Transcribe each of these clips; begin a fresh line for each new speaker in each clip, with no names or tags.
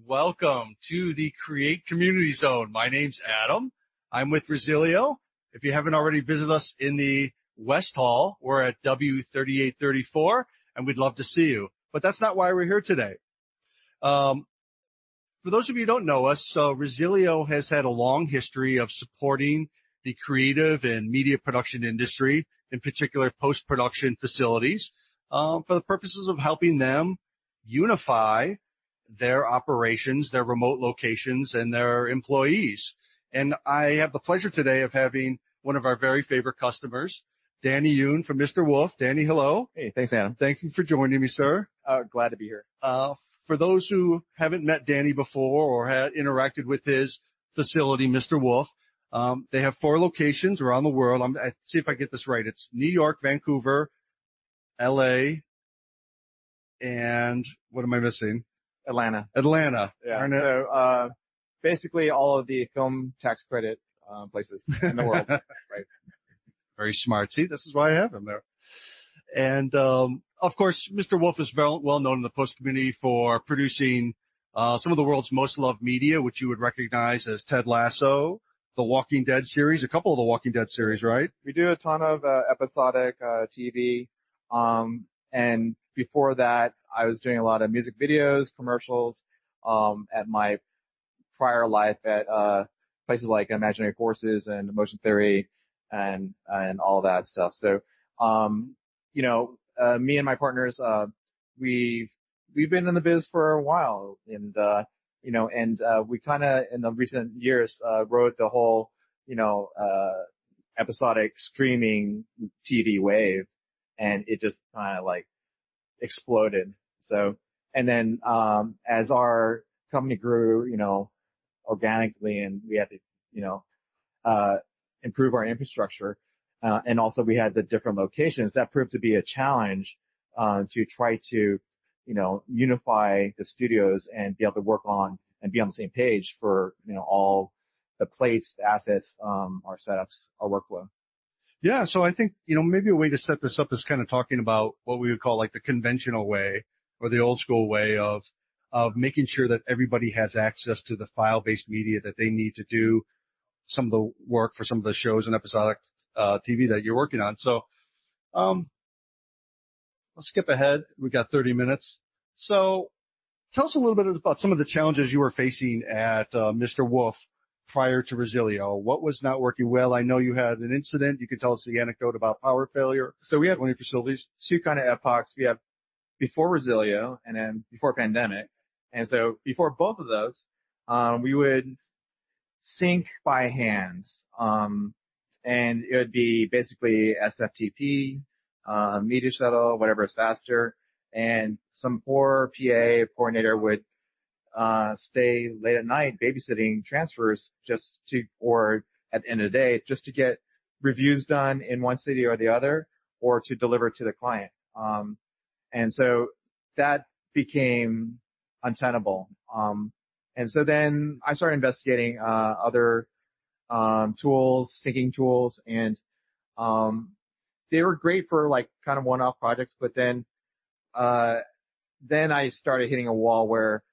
Welcome to the Create Community Zone. My name's Adam. I'm with Resilio. If you haven't already visited us in the West Hall, we're at W3834, and we'd love to see you. But that's not why we're here today. For those of you who don't know us, Resilio has had a long history of supporting the creative and media production industry, in particular post-production facilities, for the purposes of helping them unify their operations, their remote locations, and their employees. And I have the pleasure today of having one of our very favorite customers, Danny Yoon from Mr. Wolf. Danny, hello.
Hey, thanks, Adam.
Thank you for joining me, sir.
Glad to be here.
For those who haven't met Danny before or had interacted with his facility, Mr. Wolf, they have 4 locations around the world. I see if I get this right. It's New York, Vancouver, LA, and what am I missing?
Atlanta.
Yeah.
So, basically all of the film tax credit, places in the world. Right.
Very smart. See, this is why I have him there. And, of course, Mr. Wolf is well known in the post community for producing, some of the world's most loved media, which you would recognize as Ted Lasso, the Walking Dead series, a couple of the Walking Dead series, right?
We do a ton of, episodic, TV. And before that, I was doing a lot of music videos, commercials, at my prior life at, places like Imaginary Forces and Motion Theory and all that stuff. So, me and my partners, we've been in the biz for a while and, we kind of in the recent years, rode the whole, episodic streaming TV wave, and it just kind of like exploded. So, and then, as our company grew, organically, and we had to, improve our infrastructure, and also we had the different locations, that proved to be a challenge, to try to, unify the studios and be able to work on and be on the same page for, all the plates, the assets, our setups, our workflow.
Yeah. So I think, maybe a way to set this up is kind of talking about what we would call like the conventional way or the old school way of making sure that everybody has access to the file-based media that they need to do some of the work for some of the shows and episodic, TV that you're working on. So, let's skip ahead. We got 30 minutes. So tell us a little bit about some of the challenges you were facing at, Mr. Wolf prior to Resilio. What was not working well? I know you had an incident. You could tell us the anecdote about power failure.
So we have
one of your facilities.
2 kind of epochs. We have before Resilio and then before pandemic. And so before both of those, we would sync by hand. And it would be basically SFTP, media shuttle, whatever is faster. And some poor PA coordinator would stay late at night babysitting transfers or at the end of the day, just to get reviews done in one city or the other, or to deliver to the client. And so that became untenable. And so then I started investigating, other, tools, syncing tools, and, they were great for like kind of one-off projects, but then I started hitting a wall where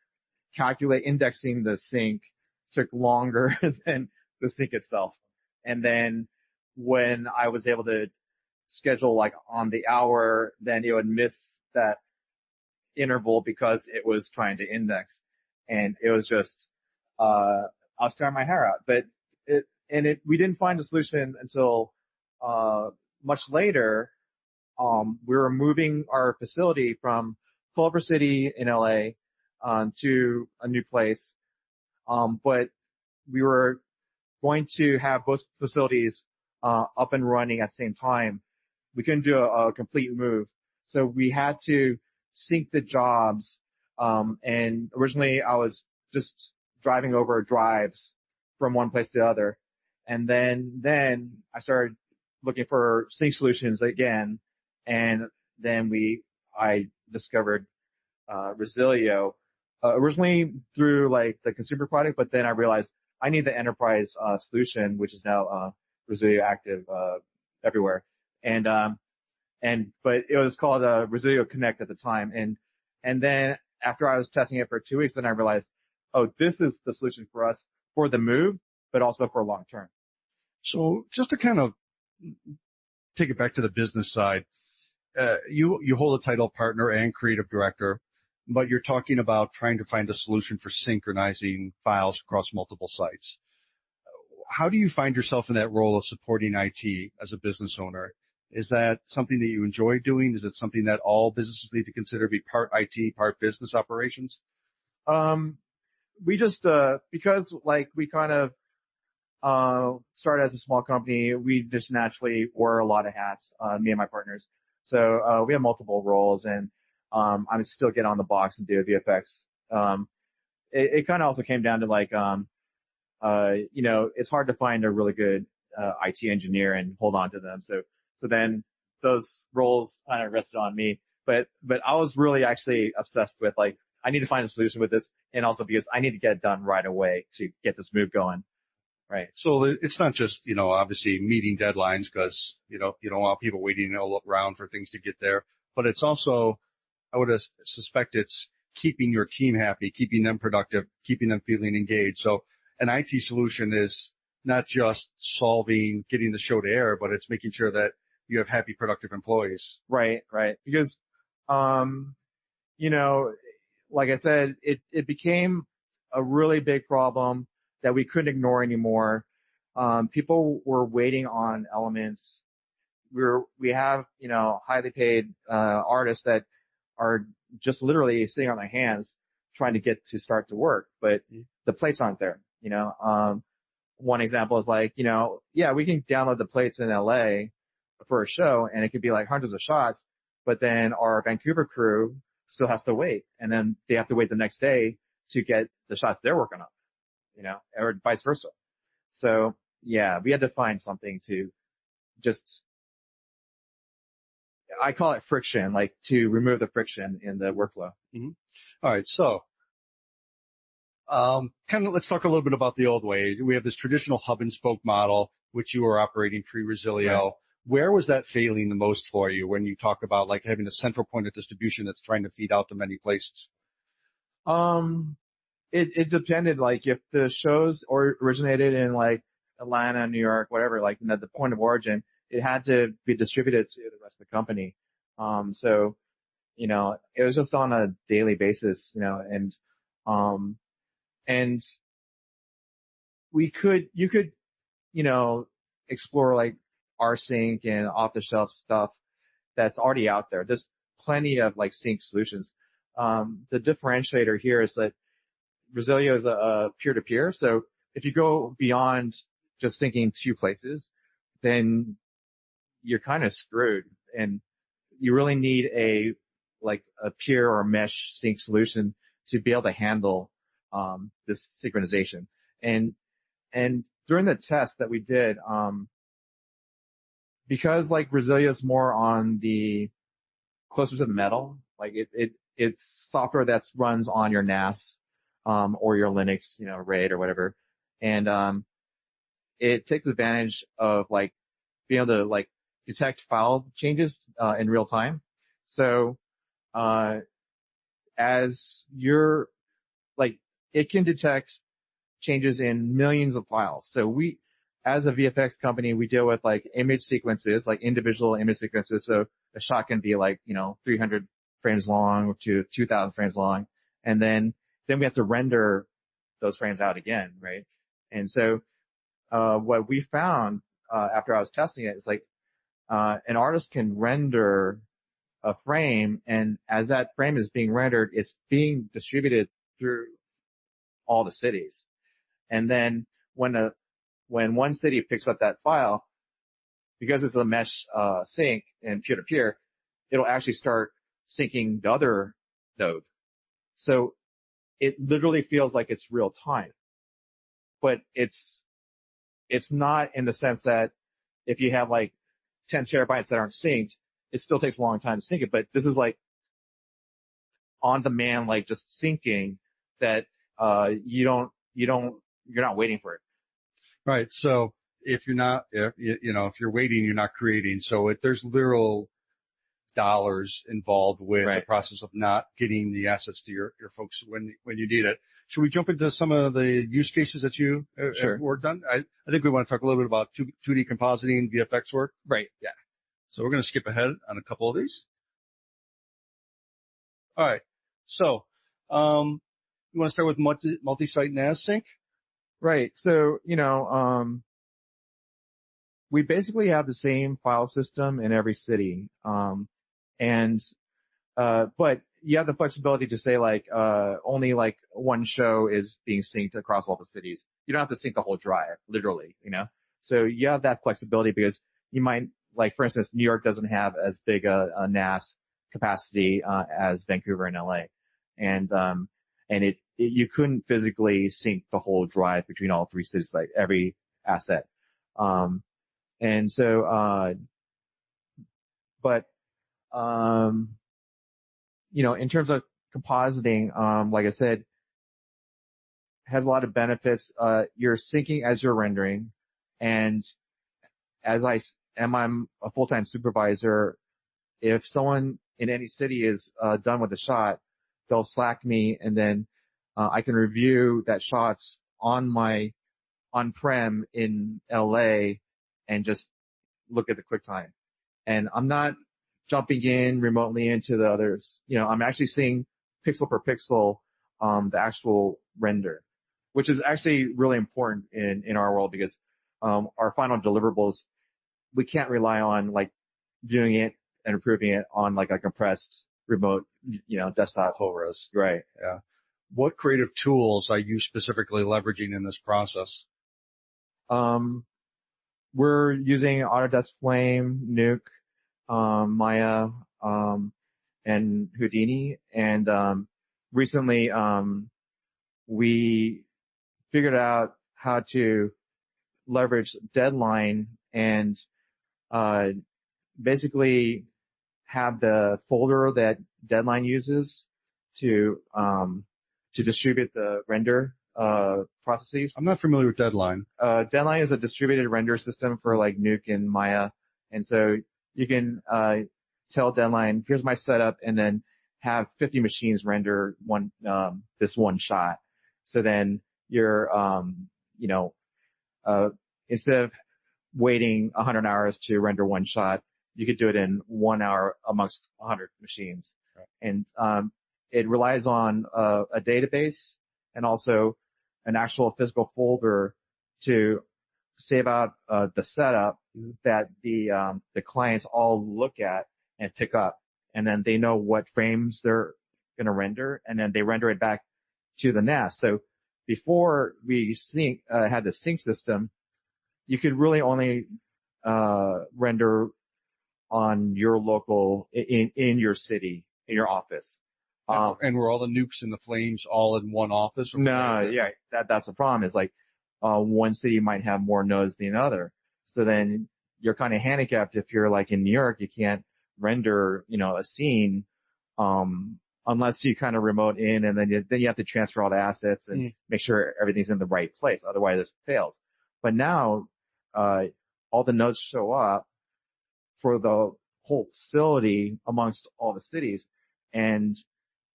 indexing the sync took longer than the sync itself. And then when I was able to schedule like on the hour, then it would miss that interval because it was trying to index. And it was just, I was tearing my hair out, but we didn't find a solution until, much later. We were moving our facility from Culver City in LA, to a new place. But we were going to have both facilities, up and running at the same time. We couldn't do a complete move. So we had to sync the jobs. And originally I was just driving over drives from one place to the other. And then I started looking for sync solutions again. And then I discovered, Resilio, originally through like the consumer product, but then I realized I need the enterprise, solution, which is now, Resilio active, everywhere. But it was called, Resilio Connect at the time. And then after I was testing it for 2 weeks, then I realized oh, this is the solution for us for the move, but also for long term.
So just to kind of take it back to the business side, you hold a title partner and creative director, but you're talking about trying to find a solution for synchronizing files across multiple sites. How do you find yourself in that role of supporting IT as a business owner? Is that something that you enjoy doing? Is it something that all businesses need to consider be part IT, part business operations?
We just, because like we kind of, started as a small company, we just naturally wore a lot of hats, me and my partners. So, we have multiple roles, and, I'm still get on the box and do VFX. It kind of also came down to like, it's hard to find a really good, IT engineer and hold on to them. So then those roles kind of rested on me. But I was really actually obsessed with like, I need to find a solution with this, and also because I need to get it done right away to get this move going. Right.
So it's not just, obviously meeting deadlines because, you don't want people waiting around for things to get there, but it's also, I would suspect it's keeping your team happy, keeping them productive, keeping them feeling engaged. So an IT solution is not just getting the show to air, but it's making sure that you have happy, productive employees.
Right. Because, like I said, it became a really big problem that we couldn't ignore anymore. People were waiting on elements. We have, highly paid, artists that are just literally sitting on their hands trying to get to start to work, but the plates aren't there, One example is like, yeah, we can download the plates in LA for a show and it could be like hundreds of shots, but then our Vancouver crew still has to wait, and then they have to wait the next day to get the shots they're working on, or vice versa. So yeah, we had to find something to just, I call it friction, like to remove the friction in the workflow.
Mm-hmm. All right. So, let's talk a little bit about the old way. We have this traditional hub and spoke model, which you were operating pre-Resilio. Right. Where was that failing the most for you when you talk about like having a central point of distribution that's trying to feed out to many places?
It depended, like if the shows originated in like Atlanta, New York, whatever, like at the point of origin, it had to be distributed to the rest of the company. So, it was just on a daily basis, and you could, explore like rsync and off the shelf stuff that's already out there. There's plenty of like sync solutions. The differentiator here is that Resilio is a peer-to-peer. So if you go beyond just syncing two places, then you're kind of screwed, and you really need a peer or mesh sync solution to be able to handle this synchronization. And during the test that we did, because like Resilio is more on the closer to the metal, like it's software that runs on your NAS or your Linux, RAID or whatever, and it takes advantage of like being able to like detect file changes in real time. So as you're like, it can detect changes in millions of files. So we, as a VFX company, we deal with like image sequences, like individual image sequences. So a shot can be like, 300 frames long to 2,000 frames long. And then we have to render those frames out again, right? And so what we found after I was testing it is like an artist can render a frame, and as that frame is being rendered, it's being distributed through all the cities. And then when one city picks up that file, because it's a mesh sync and peer-to-peer, it'll actually start syncing the other node. So it literally feels like it's real time, but it's not, in the sense that if you have like 10 terabytes that aren't synced, it still takes a long time to sync it. But this is like on demand, like just syncing that you're not waiting for it.
Right. So if you're waiting, you're not creating. So there's literal dollars involved with
Right.
the process of not getting the assets to your folks when you need it. should we jump into some of the use cases that you have worked on? I think we want to talk a little bit about 2D compositing, VFX work.
Right.
Yeah. So we're going to skip ahead on a couple of these. All right. So, you want to start with multi-site NAS sync?
Right. So, we basically have the same file system in every city. But you have the flexibility to say only one show is being synced across all the cities. You don't have to sync the whole drive, literally, So you have that flexibility because you might, for instance, New York doesn't have as big a NAS capacity, as Vancouver and LA. And you couldn't physically sync the whole drive between all three cities, like every asset. In terms of compositing, like I said, has a lot of benefits. You're syncing as you're rendering, and I'm a full-time supervisor. If someone in any city is done with the shot, they'll Slack me, and then I can review that shots on my on-prem in LA and just look at the QuickTime. And I'm not jumping in remotely into the others. I'm actually seeing pixel per pixel the actual render, which is actually really important in our world because our final deliverables, we can't rely on viewing it and improving it on a compressed remote desktop.
Full res.
Right.
Yeah. What creative tools are you specifically leveraging in this process?
We're using Autodesk Flame, Nuke, Maya, and Houdini. And recently we figured out how to leverage Deadline and basically have the folder that Deadline uses to distribute the render processes.
I'm not familiar with Deadline.
Deadline is a distributed render system for Nuke and Maya. And so you can tell Deadline, here's my setup, and then have 50 machines render this one shot. So then you're, instead of waiting 100 hours to render one shot, you could do it in 1 hour amongst 100 machines. Right. And it relies on a database and also an actual physical folder to save out the setup that the clients all look at and pick up, and then they know what frames they're going to render, and then they render it back to the NAS. So before we had the sync system, you could really only render on your local in your city, in your office.
And were all the nukes and the flames all in one office?
No, yeah, that's the problem. Is one city might have more nodes than another. So then you're kind of handicapped if you're in New York, you can't render, a scene, unless you kind of remote in, and then you have to transfer all the assets and make sure everything's in the right place. Otherwise it fails. But now, all the nodes show up for the whole facility amongst all the cities. And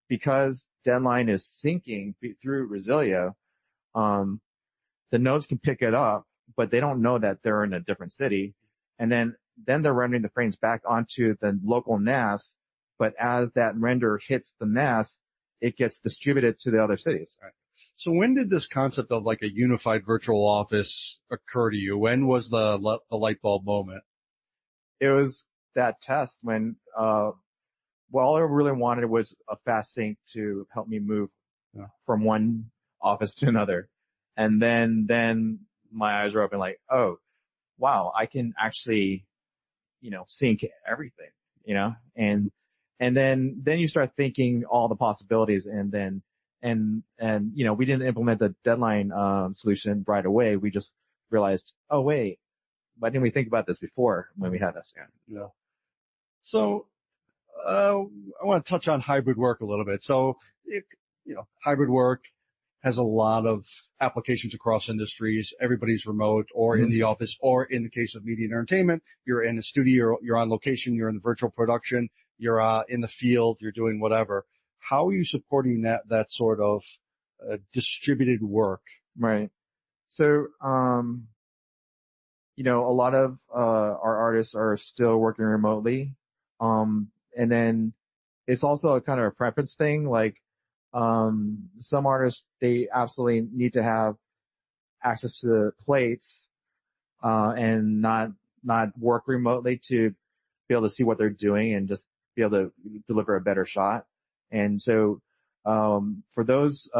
because Deadline is syncing through Resilio, the nodes can pick it up, but they don't know that they're in a different city. And then they're rendering the frames back onto the local NAS. But as that render hits the NAS, it gets distributed to the other cities.
Right. So when did this concept of a unified virtual office occur to you? When was the light bulb moment?
It was that test when, all I really wanted was a fast sync to help me move from one office to another. And then my eyes were open oh, wow, I can actually, sync everything, and then you start thinking all the possibilities, and we didn't implement the Deadline solution right away. We just realized, oh wait, why didn't we think about this before when we had this?
Yeah. So I want to touch on hybrid work a little bit. So hybrid work has a lot of applications across industries. Everybody's remote or in the office, or in the case of media and entertainment, you're in a studio, you're on location, you're in the virtual production, you're in the field, you're doing whatever. How are you supporting that sort of distributed work.
Right. So, you know, a lot of our artists are still working remotely. And then it's also a kind of a preference thing. Like, some artists, they absolutely need to have access to plates, and not work remotely to be able to see what they're doing and just be able to deliver a better shot. And so, for those,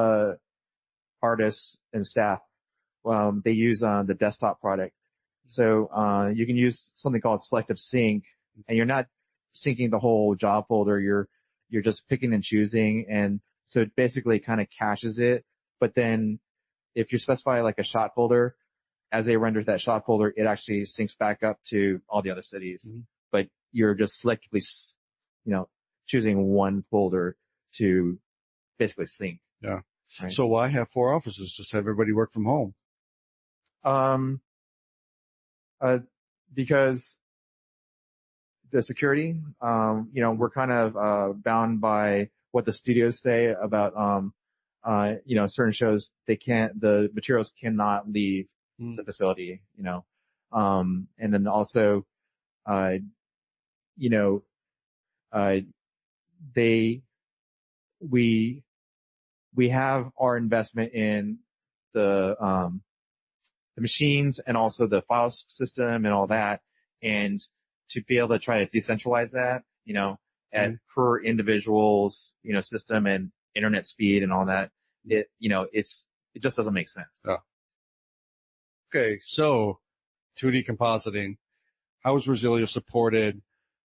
artists and staff, they use, the desktop product. So, you can use something called selective sync, and you're not syncing the whole job folder. You're just picking and choosing. And so it basically kind of caches it. But then if you specify like a shot folder, as they render that shot folder, it actually syncs back up to all the other cities.
Mm-hmm.
But you're just selectively, you know, choosing one folder to basically sync.
Yeah.
Right.
So why have 4 offices? Just have everybody work from home.
Because the security, you know, we're kind of, bound by what the studios say about, you know, certain shows, the materials cannot leave the facility, you know. And then also, you know, we have our investment in the machines and also the file system and all that. And to be able to try to decentralize that, you know, at per individual's, you know, system and internet speed and all that, it just doesn't make sense.
Yeah. Okay. So 2D compositing, how has Resilio supported,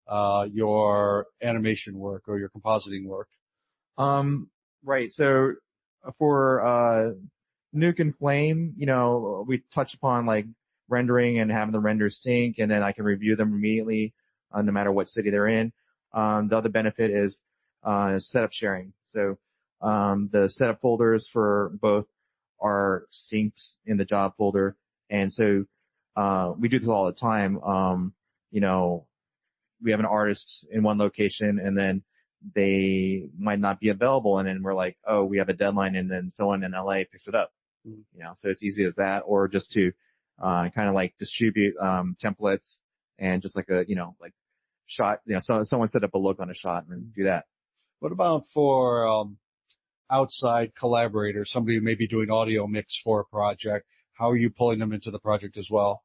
your animation work or your compositing work?
Right. So for, Nuke and Flame, you know, we touch upon like rendering and having the renders sync, and then I can review them immediately, no matter what city they're in. The other benefit is, setup sharing. So, the setup folders for both are synced in the job folder. And so, we do this all the time. You know, we have an artist in one location and then they might not be available. And then we're like, oh, we have a deadline, and then someone in LA picks it up. You know, so it's easy as that, or just to, kind of like distribute, templates and just like a, you know, like shot, you know, someone set up a look on a shot and do that.
What about for, outside collaborators, somebody who may be doing audio mix for a project? How are you pulling them into the project as well?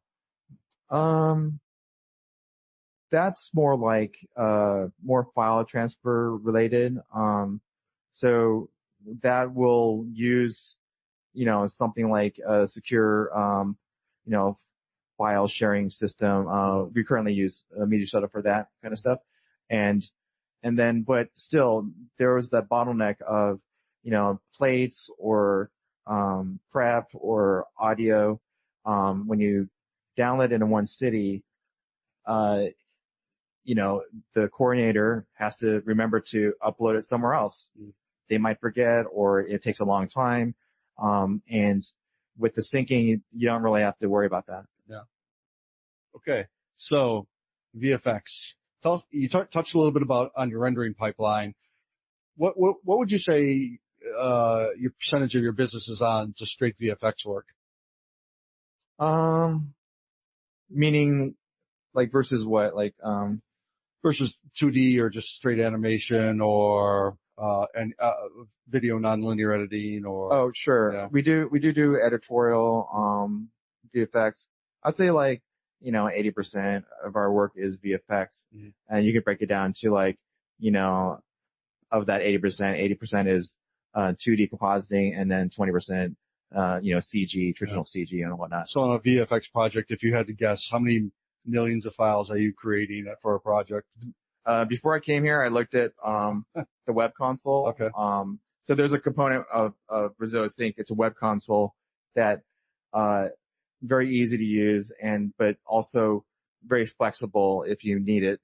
That's more like, more file transfer related. So that will use, you know, something like a secure, you know, file sharing system. We currently use Media Shuttle for that kind of stuff. And then, but still, there was that bottleneck of, you know, plates or, prep or audio. When you download it in one city, you know, the coordinator has to remember to upload it somewhere else. They might forget, or it takes a long time. And with the syncing, you don't really have to worry about that.
Yeah. Okay. So VFX. Tell us, you touched a little bit about on your rendering pipeline. What would you say, your percentage of your business is on just straight VFX work?
Meaning like versus what? Like,
versus 2D or just straight animation or, video nonlinear editing or.
Oh, sure.
Yeah.
We do editorial, VFX. I'd say like, you know, 80% of our work is VFX. And you can break it down to like, you know, of that 80% is, 2D compositing, and then 20%, you know, CG, traditional CG and whatnot.
So on a VFX project, if you had to guess, how many millions of files are you creating for a project?
Before I came here, I looked at, the web console.
Okay.
So there's a component of Resilio Sync. It's a web console that, very easy to use, but also very flexible if you need it.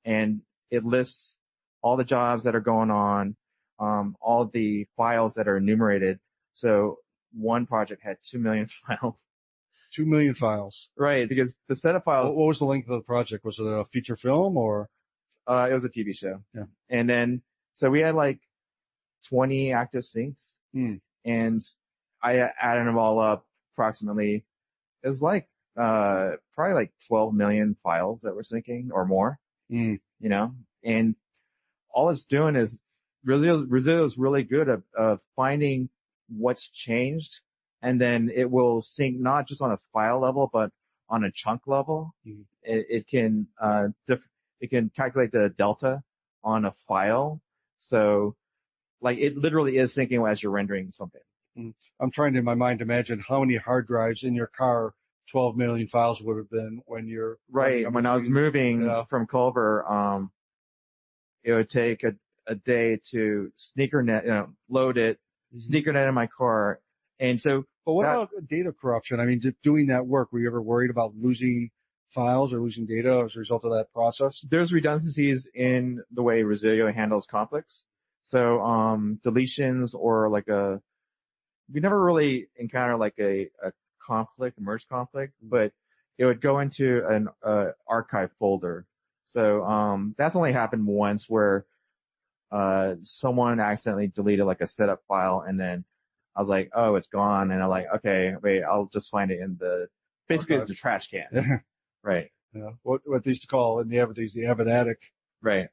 And it lists all the jobs that are going on, all the files that are enumerated. So one project had 2 million files.
2 million files.
Right, because the set of files.
What was the length of the project? Was it a feature film or?
It was a TV show.
Yeah.
And then, so we had like 20 active syncs, And I added them all up approximately. It was like, probably like 12 million files that we're syncing or more, you know, and all it's doing is Resilio is really good at finding what's changed, and then it will sync not just on a file level, but on a chunk level. It can calculate the delta on a file. So like it literally is syncing as you're rendering something.
I'm trying to, in my mind, imagine how many hard drives in your car 12 million files would have been when you're
right. When I was moving from Culver, it would take a day to sneakernet, load it, sneakernet in my car. And so,
but what about data corruption? I mean, doing that work, were you ever worried about losing files or losing data as a result of that process?
There's redundancies in the way Resilio handles conflicts. So, deletions or we never really encountered like a conflict, merge conflict, but it would go into an archive folder. So that's only happened once where someone accidentally deleted like a setup file, and then I was like, oh, it's gone, and I'm like, okay, wait, I'll just find it in basically it's a trash can. Right.
Yeah. What they used to call in the evidence the avid attic.
Right.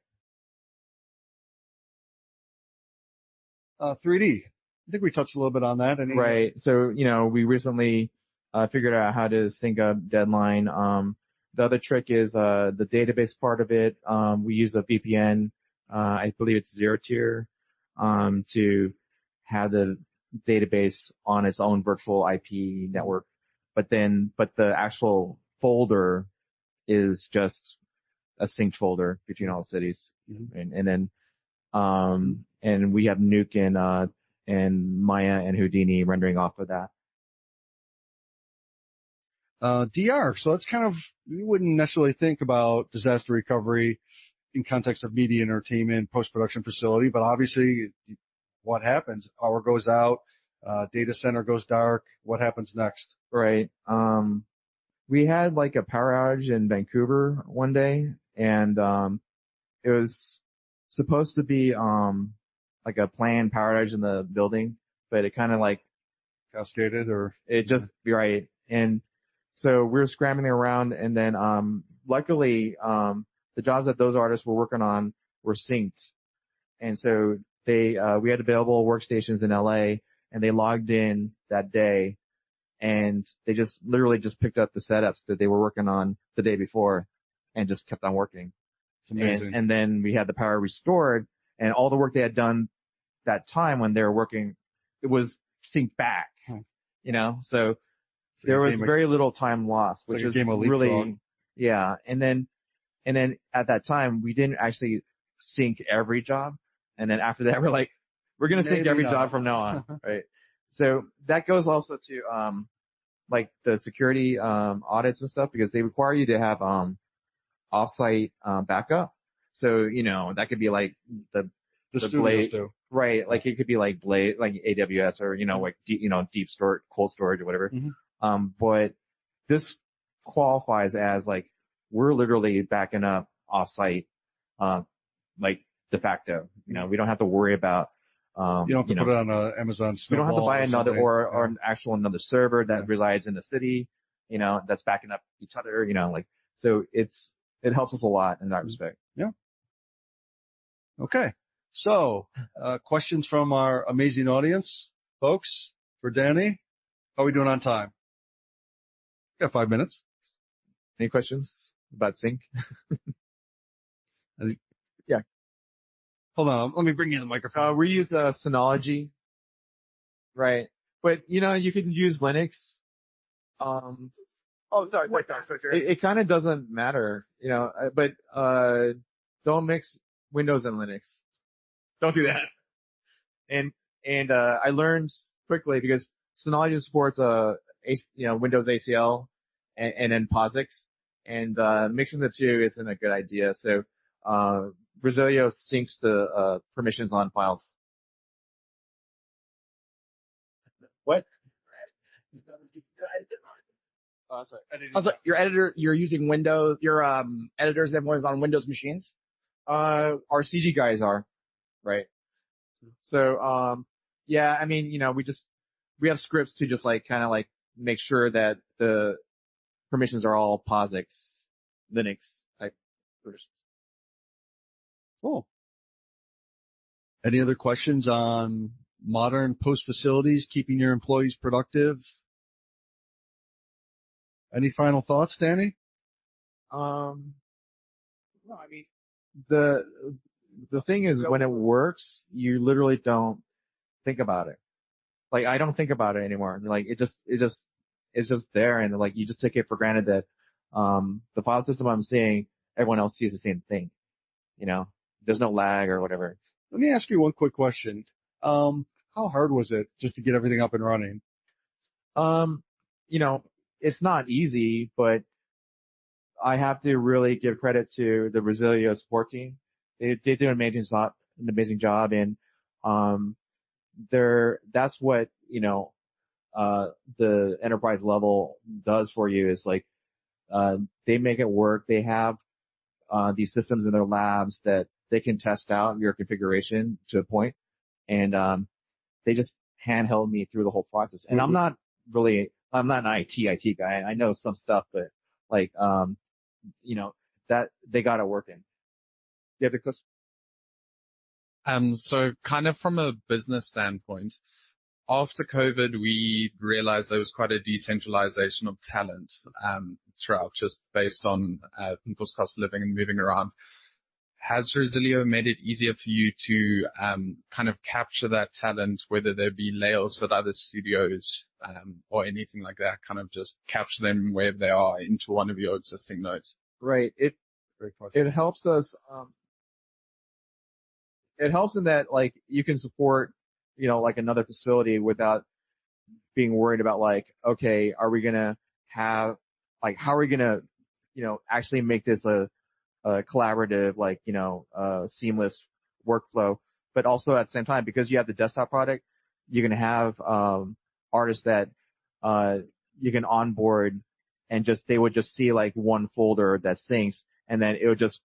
3D. I think we touched a little bit on that.
Right. So, we recently figured out how to sync up Deadline. The other trick is the database part of it. We use a VPN. I believe it's zero tier to have the database on its own virtual IP network. But the actual folder is just a synced folder between all cities. And then and we have Nuke and Maya and Houdini rendering off of that.
DR. So that's kind of, you wouldn't necessarily think about disaster recovery in context of media entertainment, post-production facility, but obviously what happens? Power goes out, data center goes dark. What happens next?
Right. We had like a power outage in Vancouver one day, and it was supposed to be like a planned power outage in the building, but it kind of like
cascaded, or
it just be right. And so we were scrambling around, and then luckily the jobs that those artists were working on were synced, and so we had available workstations in LA, and they logged in that day, and they just literally just picked up the setups that they were working on the day before and just kept on working.
It's amazing.
And then we had the power restored, and all the work they had done that time when they were working, it was synced back, so there was very little time lost, which is really, yeah. And then at that time, we didn't actually sync every job. And then after that, we're like, we're going to sync every job from now on. Right. So that goes also to, like the security, audits and stuff, because they require you to have, offsite, backup. So, that could be like the
studios do.
Right. Like it could be like Blade, like AWS or, like, deep storage, cold storage or whatever. But this qualifies as like, we're literally backing up offsite, like de facto. We don't have to worry about,
you don't have to put it on Amazon Snowball.
We don't have to buy another server that resides in the city, that's backing up each other, so it helps us a lot in that respect.
Yeah. Okay. So, questions from our amazing audience, folks, for Danny. How are we doing on time? Got 5 minutes.
Any questions about sync? Yeah.
Hold on. Let me bring you the microphone.
We use Synology. Right. But, you can use Linux.
Sorry.
It kind of doesn't matter, but don't mix Windows and Linux. Don't do that. And I learned quickly because Synology supports Windows ACL and then POSIX, and mixing the two isn't a good idea. So Resilio syncs the permissions on files.
What?
Sorry.
I was like, you're using Windows, your editors, everyone's on Windows machines?
Our CG guys are, right? So, Yeah, I mean, we have scripts to just like kind of like make sure that the permissions are all POSIX, Linux type versions.
Cool. Any other questions on modern post facilities, keeping your employees productive? Any final thoughts, Danny?
No, I mean, the thing is when it works, you literally don't think about it. Like, I don't think about it anymore. Like, it's just there, and like, you just take it for granted that, the file system I'm seeing, everyone else sees the same thing. There's no lag or whatever.
Let me ask you one quick question. How hard was it just to get everything up and running?
It's not easy, but I have to really give credit to the Resilio support team. They do an amazing job, and that's what the enterprise level does for you is like they make it work. They have these systems in their labs that they can test out your configuration to a point, and they just handheld me through the whole process. And I'm not an IT guy. I know some stuff, but like that they got it working. You have the question?
So kind of from a business standpoint, after COVID, we realized there was quite a decentralization of talent throughout, just based on people's cost of living and moving around. Has Resilio made it easier for you to kind of capture that talent, whether there be layoffs at other studios or anything like that, kind of just capture them wherever they are into one of your existing nodes?
Right. It helps us. It helps in that like you can support like another facility without being worried about like, okay, are we gonna have like how are we gonna actually make this a collaborative like seamless workflow, but also at the same time because you have the desktop product, you can have artists that you can onboard and they would just see like one folder that syncs, and then it would just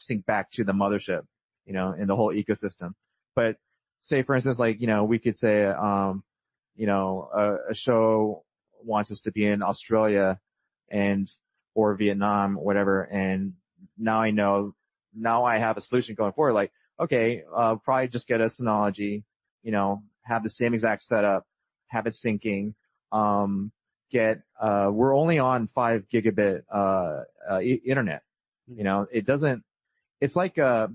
sync back to the mothership in the whole ecosystem. But say for instance like we could say a show wants us to be in Australia or Vietnam, whatever, and now I have a solution going forward. Like, okay, probably just get a Synology, have the same exact setup, have it syncing, we're only on 5 gigabit, internet. It's like a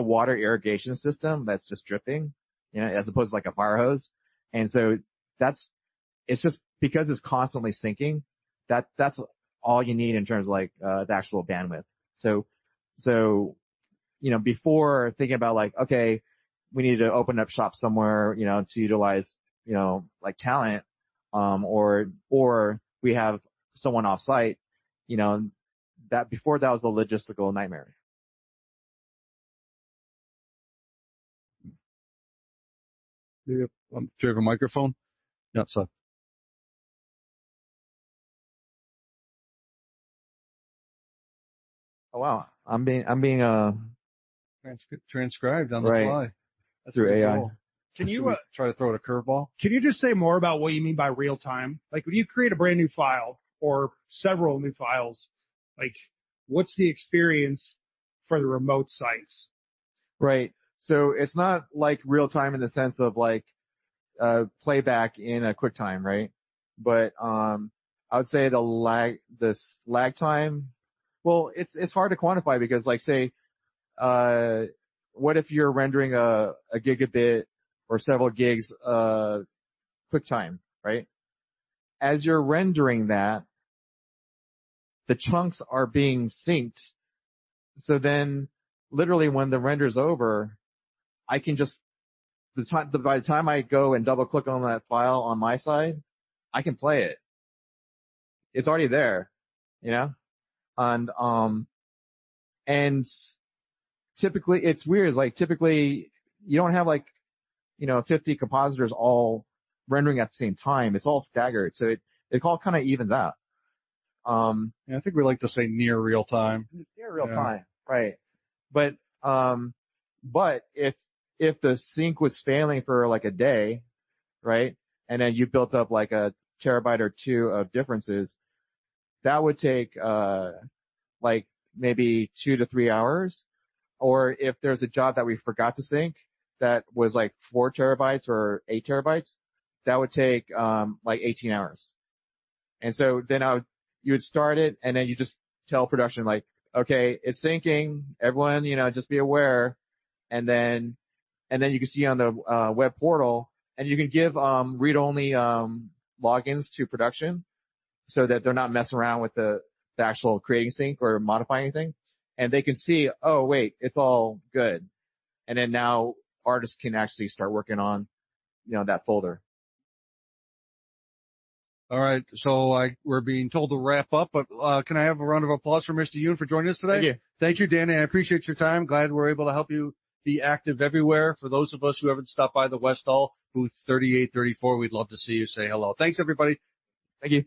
water irrigation system that's just dripping, as opposed to like a fire hose. And so it's just because it's constantly syncing, that's all you need in terms of like, the actual bandwidth. So, before thinking about like, okay, we need to open up shop somewhere, to utilize, like talent, or we have someone off site, before that was a logistical nightmare.
Do you have a microphone? Yeah, so.
Oh wow, I'm being
transcribed on the
right.
fly. That's
through AI.
Cool.
Can you
try to throw it a curveball?
Can you just say more about what you mean by real time? Like when you create a brand new file or several new files, like what's the experience for the remote sites?
Right. So it's not like real time in the sense of like playback in a QuickTime, right? But I would say the lag time. Well, it's hard to quantify because like say what if you're rendering a gigabit or several gigs QuickTime, right? As you're rendering that, the chunks are being synced. So then literally when the render's over, I can just by the time I go and double click on that file on my side, I can play it. It's already there, and typically it's weird. Like typically you don't have like 50 compositors all rendering at the same time. It's all staggered, so it all kind of evens out.
Yeah, I think we like to say near real time.
Near real time, right? But if the sync was failing for like a day, right? And then you built up like a terabyte or two of differences. That would take, like maybe 2 to 3 hours. Or if there's a job that we forgot to sync that was like 4 terabytes or 8 terabytes, that would take, like 18 hours. And so then you would start it and then you just tell production like, okay, it's syncing. Everyone, just be aware. And then you can see on the, web portal, and you can give, read-only, logins to production so that they're not messing around with the actual creating sync or modifying anything. And they can see, oh, wait, it's all good. And then now artists can actually start working on, that folder.
All right. So we're being told to wrap up, but can I have a round of applause for Mr. Yoon for joining us today?
Thank you.
Thank you, Danny. I appreciate your time. Glad we're able to help you be active everywhere. For those of us who haven't stopped by the West Hall, booth 3834, we'd love to see you. Say hello. Thanks, everybody.
Thank you.